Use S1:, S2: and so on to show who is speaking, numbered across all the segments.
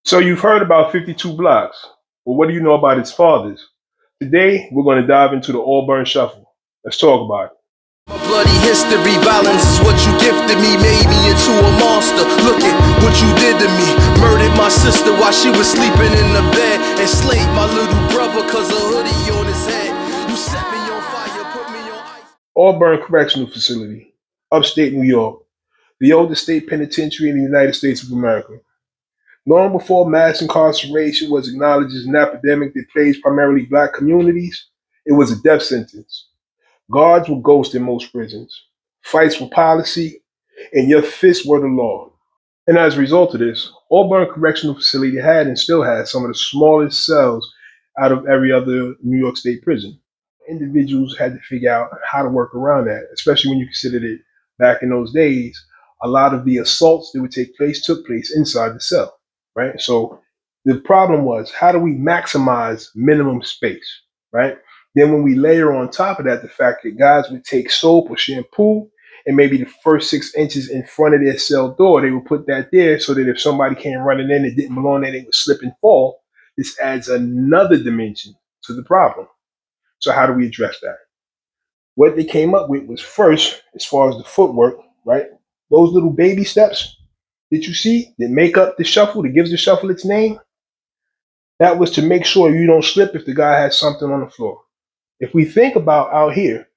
S1: So you've heard about 52 blocks. Well, what do you know about its fathers? Today, we're going to dive into the Auburn Shuffle. Let's talk about it.
S2: My bloody history, violence is what you gifted me, made me into a monster. Look at what you did to me. Murdered my sister while she was sleeping in the bed. Enslaved my little brother cause a hoodie on his head. You set me on fire, put me on ice.
S1: Auburn Correctional Facility, upstate New York, the oldest state penitentiary in the United States of America. Long before mass incarceration was acknowledged as an epidemic that plagues primarily black communities, it was a death sentence. Guards were ghosts in most prisons. Fights were policy, and your fists were the law. And as a result of this, Auburn Correctional Facility had and still has some of the smallest cells out of every other New York State prison. Individuals had to figure out how to work around that, especially when you considered it back in those days. A lot of the assaults that would take place took place inside the cell, right? So the problem was, how do we maximize minimum space, right? Then when we layer on top of that the fact that guys would take soap or shampoo and maybe the first 6 inches in front of their cell door, they would put that there so that if somebody came running in and didn't belong there, they would slip and fall. This adds another dimension to the problem. So how do we address that? What they came up with was, first, as far as the footwork, right? Those little baby steps that you see that make up the shuffle, that gives the shuffle its name, that was to make sure you don't slip if the guy has something on the floor. If we think about out here,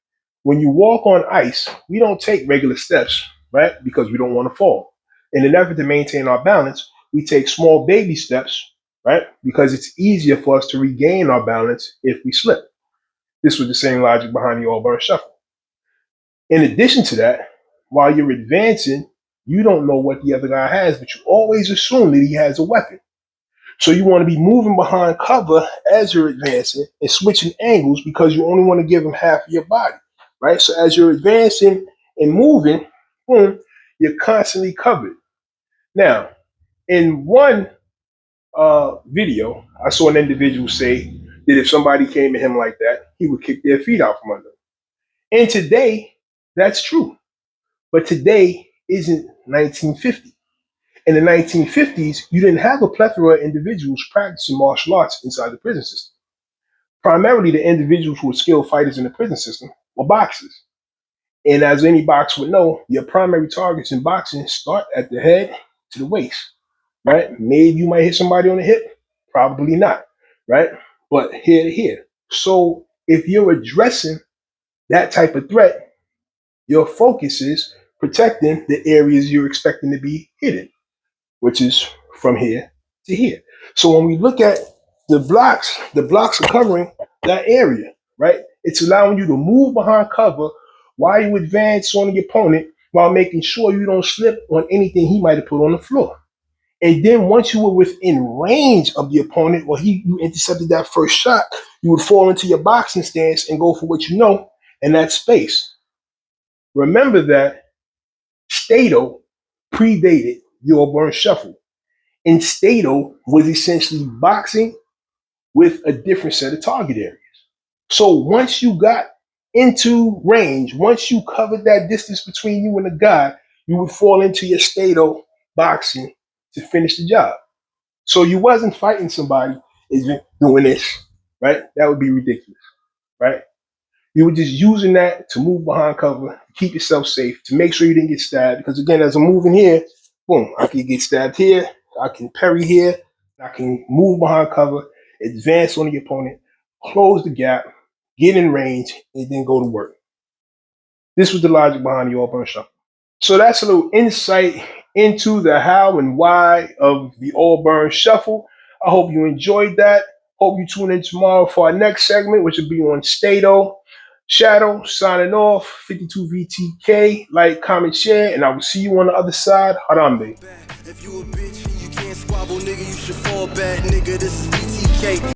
S1: when you walk on ice, we don't take regular steps, right? Because we don't want to fall. In an effort to maintain our balance, we take small baby steps, right? Because it's easier for us to regain our balance if we slip. This was the same logic behind the Auburn Shuffle. In addition to that, while you're advancing, you don't know what the other guy has, but you always assume that he has a weapon. So you want to be moving behind cover as you're advancing and switching angles because you only want to give him half of your body, right? So as you're advancing and moving, boom, you're constantly covered. Now, in one video, I saw an individual say that if somebody came at him like that, he would kick their feet out from under them. And today, that's true. But today isn't 1950. In the 1950s, you didn't have a plethora of individuals practicing martial arts inside the prison system. Primarily, the individuals who were skilled fighters in the prison system were boxers. And as any boxer would know, your primary targets in boxing start at the head to the waist, right? Maybe you might hit somebody on the hip, probably not, right? But here to here. So if you're addressing that type of threat, your focus is protecting the areas you're expecting to be hidden, which is from here to here. So when we look at the blocks are covering that area, right? It's allowing you to move behind cover while you advance on the opponent while making sure you don't slip on anything he might have put on the floor. And then once you were within range of the opponent or you intercepted that first shot, you would fall into your boxing stance and go for what you know, and that's space. Remember that Stato predated the Auburn Shuffle. And Stato was essentially boxing with a different set of target areas. So once you got into range, once you covered that distance between you and the guy, you would fall into your Stato boxing to finish the job. So you wasn't fighting somebody doing this, right? That would be ridiculous, right? You were just using that to move behind cover, to keep yourself safe, to make sure you didn't get stabbed. Because again, as I'm moving here, boom, I can get stabbed here, I can parry here, I can move behind cover, advance on the opponent, close the gap, get in range, and then go to work. This was the logic behind the Auburn Shuffle. So that's a little insight into the how and why of the Auburn Shuffle. I hope you enjoyed that. Hope you tune in tomorrow for our next segment, which will be on Stato. Shadow signing off. 52 VTK. Like, comment, share, and I will see you on the other side. Harambee.
S2: If you a bitch, you can't squabble, nigga, you should fall back, nigga, this is BTK.